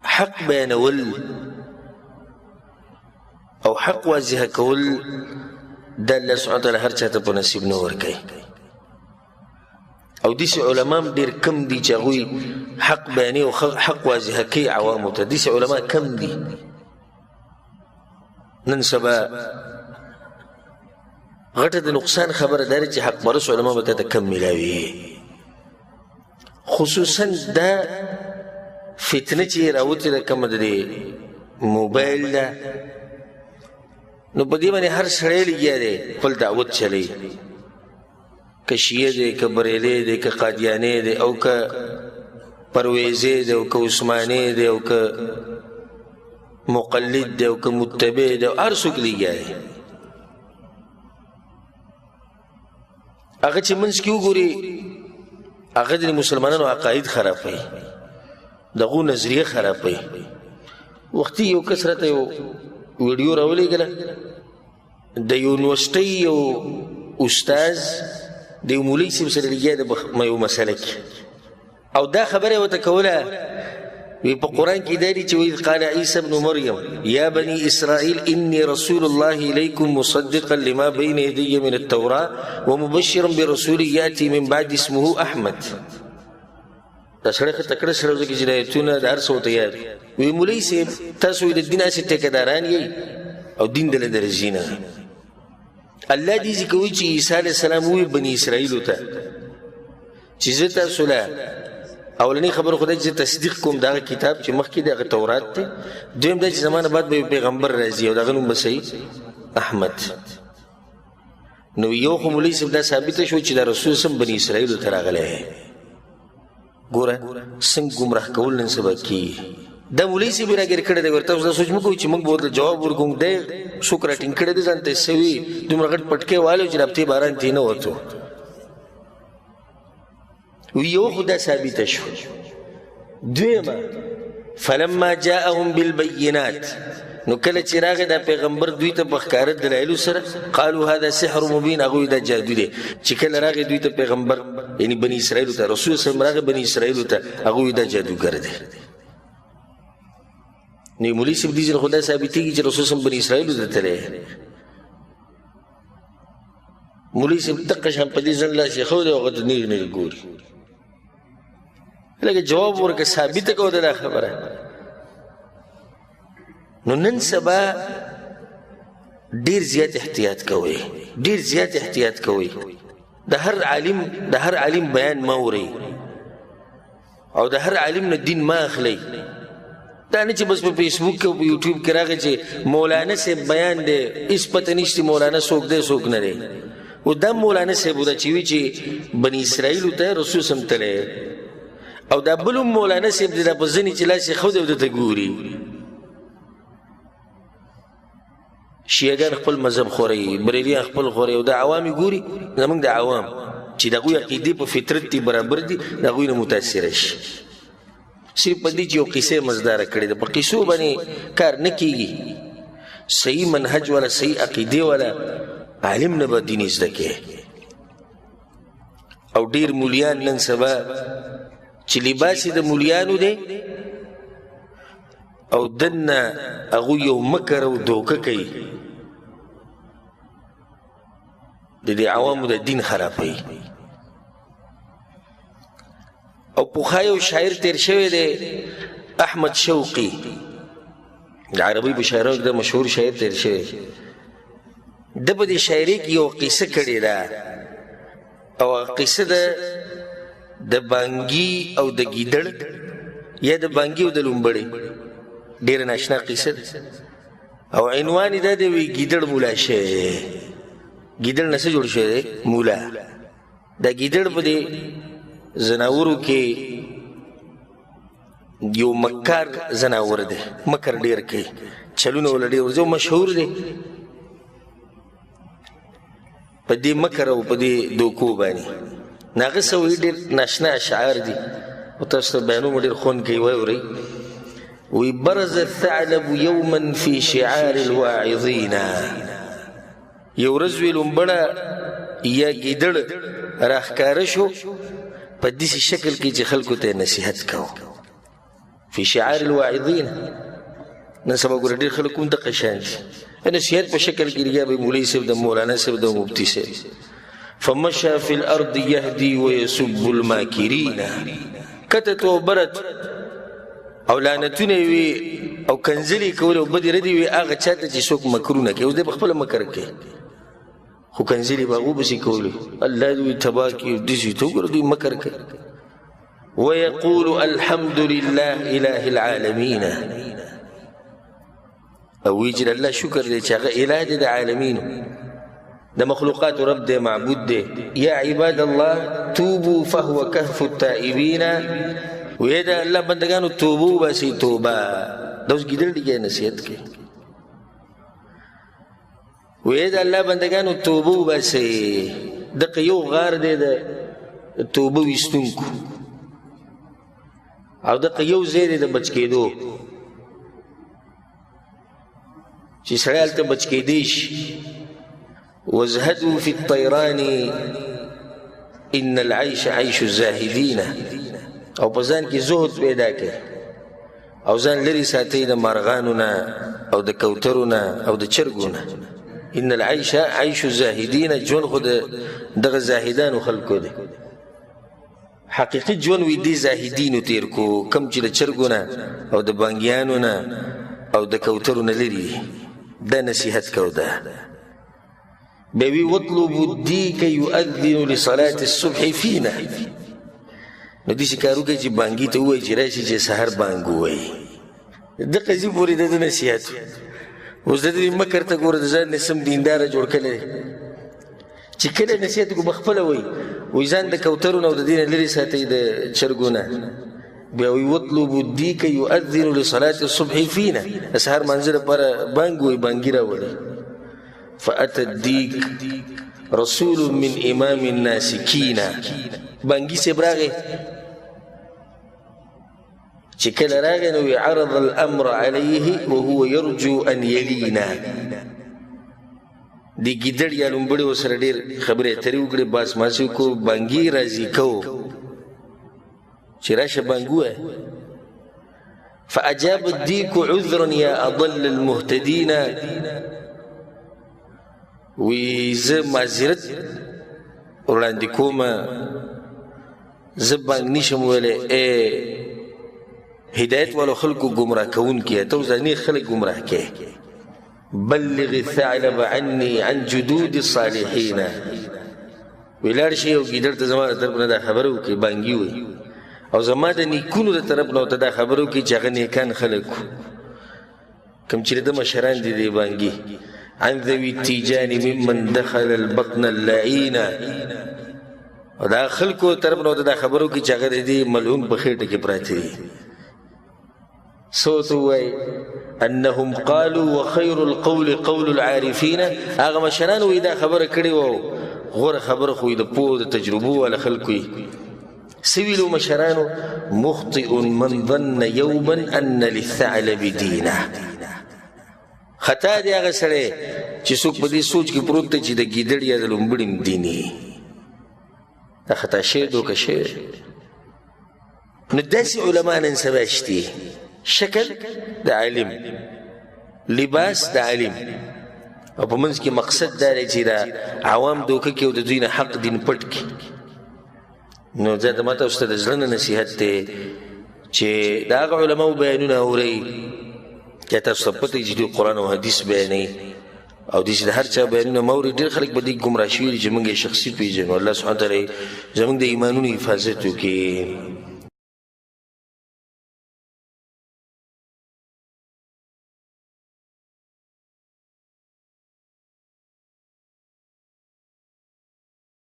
حق بیانول او حق واضح کول دا الله سبحانه وتعالی هر چاته په نصیب نه ورکوي او داسې علما ډېر کم دي چې هغوی حق بیانوي او حق واضح کوي عوامو ته داسې علما کم دي نن سبا غټه د نقصان خبره دا چې حق پرست علما به تاته کم میلاوي خصوصا دا فتنه چې راوتې ده کومه د موبایل ده نو په دې باندې هر سړی لګیا دی خپل دعوت چلی که شیعه دی که بریلی دی که قادیانی دی او که پرویزی دی او که عثمانی دی او که مقلد دی او که متبع دی هر څوک لګیا دی هغه چې منځ کې وګوري هغه د مسلمانانو عقاید خرابوي دغو نظریه خرابوي وختي یو کس راته یو ویډیو راولېږله د یونیورسټۍ یو استاذ د یو مولوي صاحب سره لګیا د یو مسله کې او دا خبره یې ورته کوله وی په قرآن کې دا دي چې وایي قال عیسی ابن مریم یا بني اسرائیل انی رسول الله الیکم مصدقا لما بین یدی من التوراة ومبشرا برسول یأتی من بعد اسمه احمد دا سړی ښه تکړه سره وځي چې د ایتونه د هر څه ورته یاد وی مولوي صاحب تاسو د دین هسې ټیکهداران یئ او دین دله درځي نه الله دې ذکر کوي چې عیسی علیه السلام وویل بني اسرائیلو ته چې زه تاسو له اولنی خبر خدای چې تصدیق کوم دغه کتاب چې مخکې دغه تورات دی دویم دا چې زمانه بعد به پیغمبر راځي او دغه نوم به صحیح احمد نو یو خو مولوي صاحب دا ثابته شو چې د رسول سم بني اسرائیلو ته راغلی ګوره څنګه ګمراه کول نن سبا کېږي دا مولوي صاحب یې راګیر کړی دی ورته اوس دا سوچ مه کوو چې موږ به ورته جواب ورکوو دی څوک راټینګ کړی دی ځان ته څه وي دومره غټ پټکی والی چې رابطې باران ترې نه وتو ویو خدا ثابته شو دویمه فلما جاءهم بالبينات نو کله چې راغی دا پیغمبر دوی ته په ښکاره دلایلو سره قالوا هذا سحر مبین هغوی دا جادو دی چې کله راغی دوی ته پیغمبر یعنی بني اسرائیلو ته رسول سلم راغی بني اسرائیلو ته هغوی دا جادوګر دی نو مولوي صاحب دې ځل خدا ثابتېږي چې رسول سلم بني اسرائیلو ته تللی مولوي صاحب دقه شان په دې ځل لاس یې ښودی هغه ته نیغ نیغ ګوري لکه جواب ورکه ثابته کو دا خبره نو نن سبا ډیر زیات احتیاط کوئ ډیر زیات احتیاط کوئ د هر عالم بیان ما اورئ او د هر عالم نه دین ما اخلئ دا نه چې بس په فیسبوک کې او په یوټیوب کې راغی چې مولانا صاحب بیان دی هېڅ پته نشته مولانا څوک دی څوک نه دی او دا مولانا صاحب دا چې وي چې بني اسرائیلو ته رسول سم تلی او دا بل مولانا صاحب دی دا په ځینې چې لاس یې ښودی او درته ګوري شیعهګان خپل مذهب خورئ بریلیان خپل خورئ او دا عوام یې ګوري زموږ د عوام چې د هغوی عقیدې په فطرت دي برابر دي د هغوی نه متاثره شي صرف په دې چې یو قیسې مزداره کړې ده په قیسو باندې کار نه کېږي صحیح منهج والا صحیح عقیدې والا عالم نه به دین زده کوي او ډېر مولیان نن سبا چې لباس یې د مولیانو دی او دنه هغوی یو مکر او دوکه کوي د دې عوامو د دین خرابوي او پخوا یو شاعر تیر شوی دی احمد شوقي د عربي په شاعرانو کې د مشهور شاعر تیر شوی ده په دې شاعري کې یو قصه کړې ده او هغه قصه ده د بانګي او د ګیدړ یا د بانګي او د لومبړې ډېره ناشنا قصه ده او عنوان یې دا دی وی ګیدړ مولا شوی ګیدړ نه څه جوړ شوی دی مولا دا ګیدړ په دې زناورو کې یو مکار زناور دی مکر ډېر کوي چلونه وله ډېر ورځي مشهور دی په دې مکر او په دې دوکو باندې ناغه څه وایي ډېر ناشنا اشعار دي او تاسو ته بیانوم ډېر خوند کوي واورئ وی برز الثعلب یوما فی شعار الواعظین یو ورځ وی لومبړه یا ګیدړ راښکاره شو په داسې شکل کې چې خلکو ته نصیحت کوو في شعار الواعظين. نن سبا ګوره ډېر خلک کوم دقه شان دي نصیحت په شکل کې لګیا به مولوي صاحب د مولانا صاحب د مفتي صاحب. فمشى في الأرض يهدي ويسب الماكرين. کتت و برت او لعنتونه وي او کنزلي کول او بدې ردې وي هغه چاته چې څوک مکرونه کوي اوس دی په خپله مکر کوي خو کنزلي به هغو پسې کولی الله دوی تباه کړي داسې ته وګوره دوی مکر کوي. ويقول الحمد لله إله العالمين. او ویجي د الله شکر دی چې هغه اله دی د عالمینو د مخلوقات رب دی معبود دی. یا عباد الله توبوا فهو كهف التائبین. وی د الله بندگانو توبو باسي توبه دا اوس ګیدل دی کې نصیحت کوي. وی د الله بندگانو توبو باسي دغه یو غار دی د توبه ویستونکو او دغه یو ځای دی د بچ کېدو چې سړی هلته بچ کېدی شي. وازهدوا في الطيران ان العيش عيش الزاهدين. او په ځان کې زهد پیدا کړي او ځان لرې ساتئ د مارغانو نه او د کوترو نه او د چرګو نه. ان العيش عيش الزاهدين. ژوند خو دغه زاهدانو خلکو دی. حقیقي ژوند وي دې زاهدینو تیر کو کم چې د چرګو نه او د بانګیانو نه او د کوترو نه لري. دا نصیحت کو ده. بوي واطلبوا الديك يؤذن لصلاة الصبح فينا. نو دې کارو کوي چې بانګي ته وایي چې راشي چې سحر بانګ وایي. دغه ځي پورې د نصیحت اوس د دې مکر ته ګوره د ځان نه سم دینداره جوړ کړی چې کله نصیحت کو بخپله وایي وایي ځان د کوترو نه او د دې نه لرې ساتئ د چرګو نه. بیا وایي واطلبوا الديك يؤذن لصلاة الصبح فينا. د سحر مانځه لپاره بانګ وایي بانګي راولي. فأتى الديك رسول من إمام الناسكين. بانګي صاحب راغی چې کله راغی نو عرض الأمر عليه وهو يرجو أن يلينا. دی ګیدړ یا لومبړي ورسره ډېر خبرې اترې وکړې باس ماسې وکړو بانګي راضي کوو چې راشه بانګ ووایه. فأجاب الديك عذرا يا أضل المهتدين. وی زه معذرت وړاندې کومه زه بانګ نشم ویلی هدایت والو خلکو ګمراه کوونکي ته اوس ځانې خلک ګمراه کوې. بلغ الثعلب عني عن جدود الصالحين. وی لاړ شي او ګیدړ ته زما د طرف نه دا خبره وکړي بانګي وایي او زما د نیکونو د طرف نه ورته دا خبره وکړي چې هغه نیکان خلک کوم چې د مشران دي دی بانګي. عن ذوي التيجان ممن دخل البطن اللعين. دا خلکو طرف نه دا خبرو کې چې هغه د دې ملعون په خېټه کې پراته دي. صوت وای انهم قالوا وخير القول قول العارفين. هغه مشران وې دا خبره کړې وو غوره خبره خو د پوه د تجربو ولا خلکو یې سویلو مشرانو. مخطئ من ظن يوما ان للثعلب دينه. خطا دی هغه سړی چې څوک په دې سوچ کې پروت دی چې د ګیدړ یا د لومبړي دیني. دا خطا شوی دوکه شوی. نو داسې علما نن سبا شته شکل د عالم لباس د عالم او په منځ کې مقصد دا دی چې دا عوام دوکه کې او د دوی نه حق دین پټ کړي. نو زه د ماته اوس ته د زړه نه نصیحت دی چې د هغه علماو بیانونه اورئ چې تاسو ته پته چې دوی قرآن او حدیث بیانوي او داسې د هر چا بیانونه مه اورئ. ډېر خلک به دې ګمراه شوي دي چې موږ یې شخصي پېژنو. الله سبحانه وتعالی زموږ د ایمانونو حفاظت وکړي.